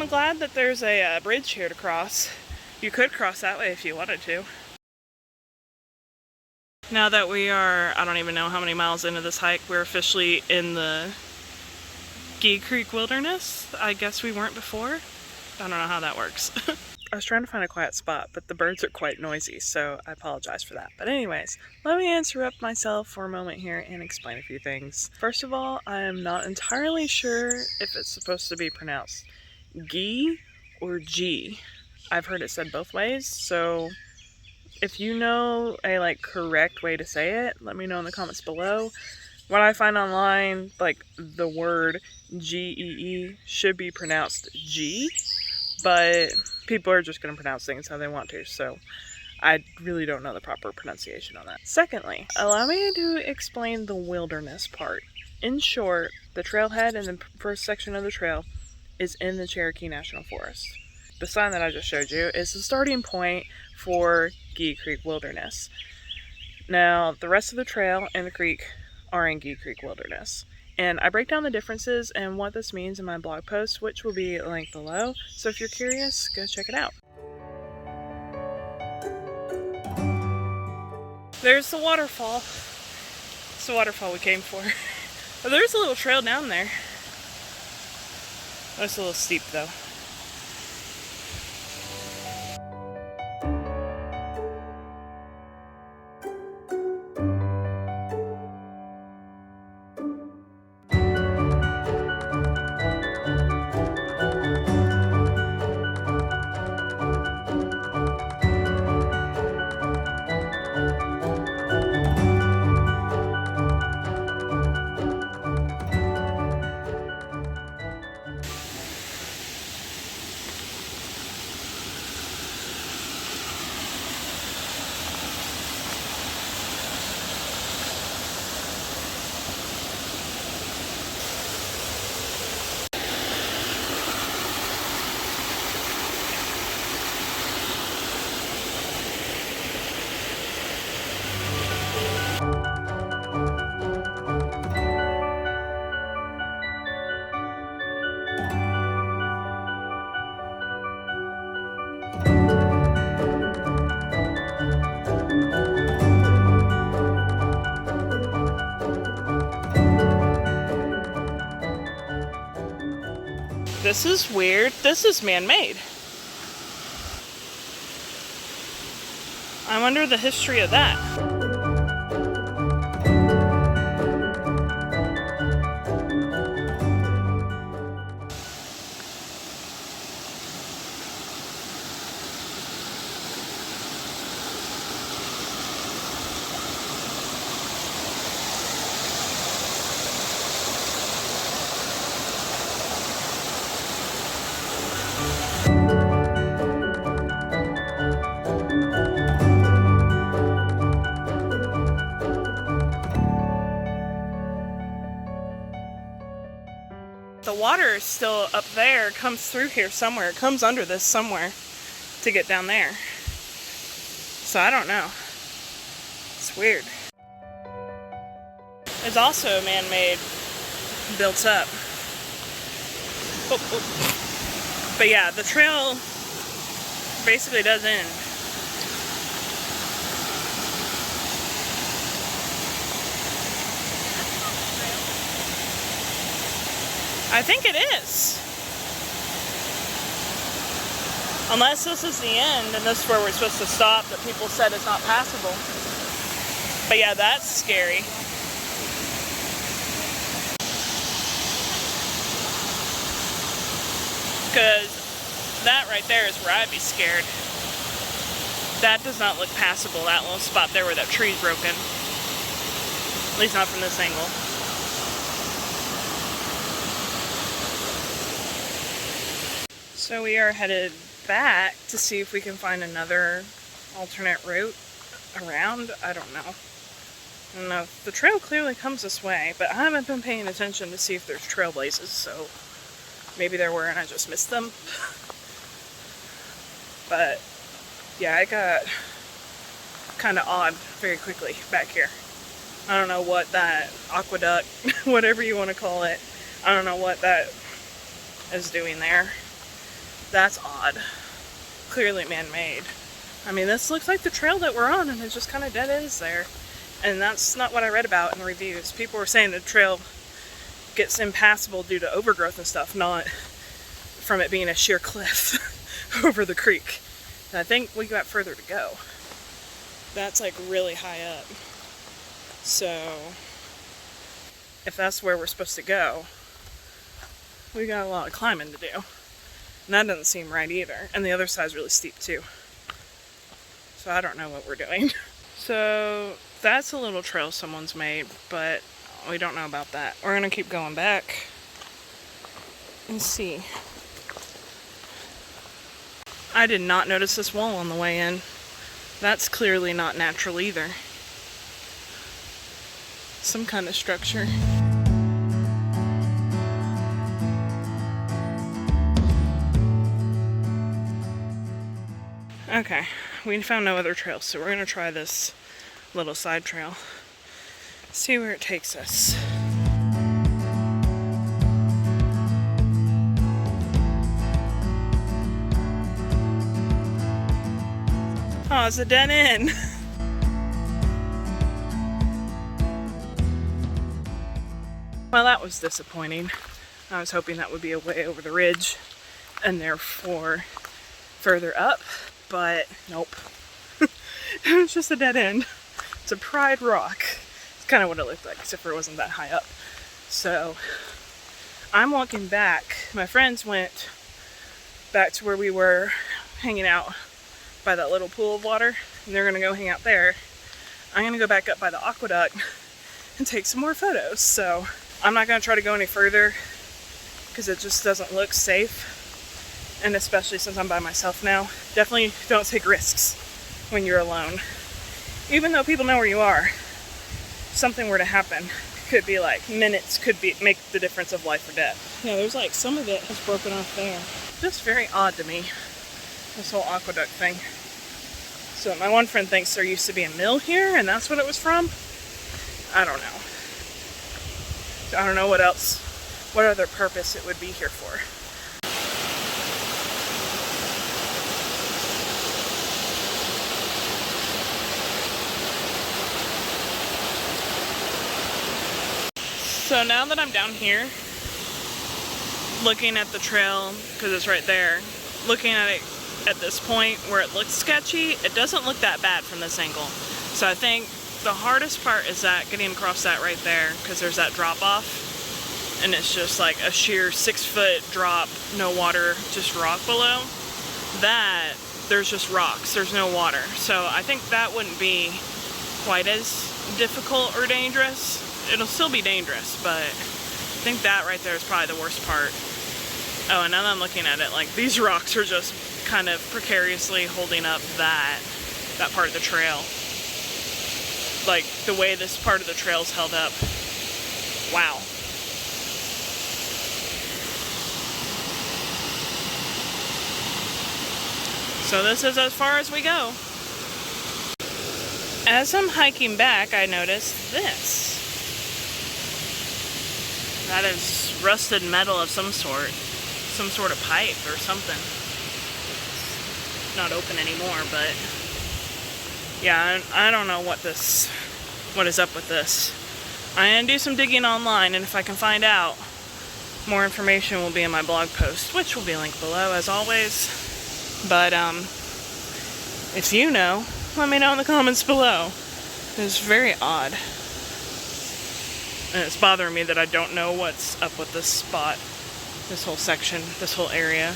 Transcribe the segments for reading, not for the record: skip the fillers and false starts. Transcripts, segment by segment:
I'm glad that there's a bridge here to cross. You could cross that way if you wanted to. Now that we are, I don't even know how many miles into this hike, we're officially in the Gee Creek Wilderness. I guess we weren't before. I don't know how that works. I was trying to find a quiet spot, but the birds are quite noisy, so I apologize for that. But anyways, let me interrupt myself for a moment here and explain a few things. First of all, I am not entirely sure if it's supposed to be pronounced Gee or G. I've heard it said both ways, so if you know a correct way to say it, let me know in the comments below. What I find online, the word G-E-E should be pronounced G, but people are just going to pronounce things how they want to, so I really don't know the proper pronunciation on that. Secondly, allow me to explain the wilderness part. In short, the trailhead in the first section of the trail is in the Cherokee National Forest. The sign that I just showed you is the starting point for Gee Creek Wilderness. Now, the rest of the trail and the creek are in Gee Creek Wilderness. And I break down the differences and what this means in my blog post, which will be linked below. So if you're curious, go check it out. There's the waterfall. It's the waterfall we came for. But there's a little trail down there. Oh, it's a little steep though. This is weird. This is man-made. I wonder the history of that. The water is still up there, comes through here somewhere. It comes under this somewhere to get down there. So I don't know. It's weird. It's also man-made, built up. Oh, oh. But yeah, the trail basically does end. I think it is. Unless this is the end and this is where we're supposed to stop, that people said it's not passable. But yeah, that's scary. Because that right there is where I'd be scared. That does not look passable, that little spot there where that tree's broken. At least not from this angle. So we are headed back to see if we can find another alternate route around. I don't know. The trail clearly comes this way, but I haven't been paying attention to see if there's trailblazes, so maybe there were and I just missed them. But yeah, it got kind of odd very quickly back here. I don't know what that aqueduct, whatever you want to call it, I don't know what that is doing there. That's odd. Clearly man-made. I mean, this looks like the trail that we're on, and it just kind of dead ends there. And that's not what I read about in the reviews. People were saying the trail gets impassable due to overgrowth and stuff, not from it being a sheer cliff over the creek. And I think we got further to go. That's like really high up. So if that's where we're supposed to go, we got a lot of climbing to do. And that doesn't seem right either. And the other side's really steep too. So I don't know what we're doing. So that's a little trail someone's made, but we don't know about that. We're gonna keep going back and see. I did not notice this wall on the way in. That's clearly not natural either. Some kind of structure. Okay, we found no other trails, so we're gonna try this little side trail. See where it takes us. Oh, it's a dead end. Well, that was disappointing. I was hoping that would be a way over the ridge and therefore further up, but nope. It was just a dead end. It's a pried rock. It's kind of what it looked like, except for it wasn't that high up. So I'm walking back. My friends went back to where we were hanging out by that little pool of water, and they're gonna go hang out there. I'm gonna go back up by the aqueduct and take some more photos. So I'm not gonna try to go any further because it just doesn't look safe, and especially since I'm by myself now. Definitely don't take risks when you're alone. Even though people know where you are, if something were to happen, could be like minutes, could be make the difference of life or death. Yeah, there's like some of it has broken off there. Just very odd to me, this whole aqueduct thing. So my one friend thinks there used to be a mill here and that's what it was from. I don't know. So I don't know what else, what other purpose it would be here for. So now that I'm down here, looking at the trail, because it's right there, looking at it at this point where it looks sketchy, it doesn't look that bad from this angle. So I think the hardest part is that getting across that right there, because there's that drop off, and it's just like a sheer 6-foot drop, no water, just rock below. That, there's just rocks, there's no water. So I think that wouldn't be quite as difficult or dangerous. It'll still be dangerous, but I think that right there is probably the worst part. Oh, and now that I'm looking at it, like these rocks are just kind of precariously holding up that part of the trail. Like the way this part of the trail's held up. Wow. So this is as far as we go. As I'm hiking back, I noticed this. That is rusted metal of some sort of pipe or something. It's not open anymore, but yeah, I don't know what is up with this. I'm gonna do some digging online, and if I can find out, more information will be in my blog post, which will be linked below as always. But if you know, let me know in the comments below. It's very odd. And it's bothering me that I don't know what's up with this spot, this whole section, this whole area.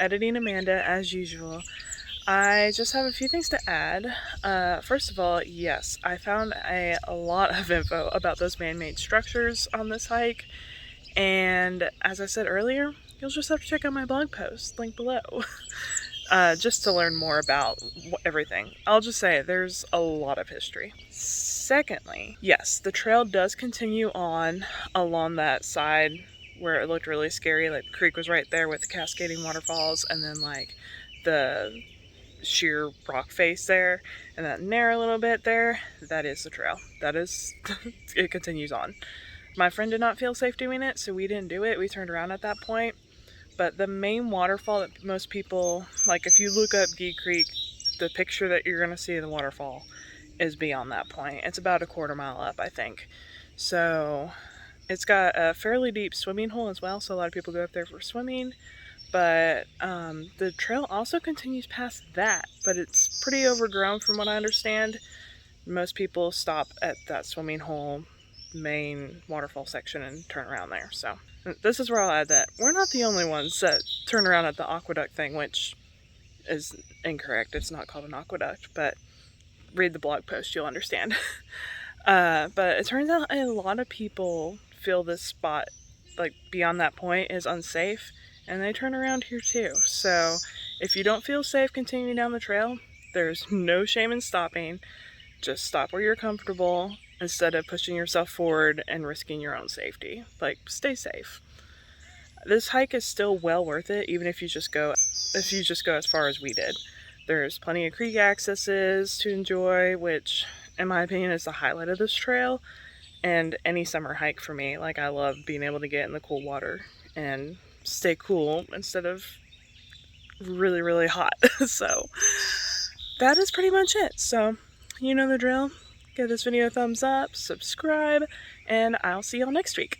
editing Amanda as usual. I just have a few things to add. First of all, yes, I found a lot of info about those man-made structures on this hike, and as I said earlier, you'll just have to check out my blog post, link below, just to learn more about everything. I'll just say there's a lot of history. Secondly, yes, the trail does continue on along that side where it looked really scary. Like the creek was right there with the cascading waterfalls, and then like the sheer rock face there, and that narrow little bit there, that is the trail. That is, it continues on. My friend did not feel safe doing it, so we didn't do it. We turned around at that point. But the main waterfall that most people, like if you look up Gee Creek, the picture that you're going to see of the waterfall is beyond that point. It's about a quarter mile up, I think. So it's got a fairly deep swimming hole as well, so a lot of people go up there for swimming. But the trail also continues past that, but it's pretty overgrown from what I understand. Most people stop at that swimming hole main waterfall section and turn around there. So this is where I'll add that we're not the only ones that turn around at the aqueduct thing, which is incorrect. It's not called an aqueduct, but read the blog post, you'll understand. But it turns out a lot of people feel this spot, like beyond that point, is unsafe, and they turn around here too. So if you don't feel safe continuing down the trail, there's no shame in stopping. Just stop where you're comfortable instead of pushing yourself forward and risking your own safety. Like, stay safe. This hike is still well worth it, even if you just go as far as we did. There's plenty of creek accesses to enjoy, which in my opinion is the highlight of this trail, and any summer hike for me. Like, I love being able to get in the cool water and stay cool instead of really, really hot. So that is pretty much it. So you know the drill. Give this video a thumbs up, subscribe, and I'll see y'all next week.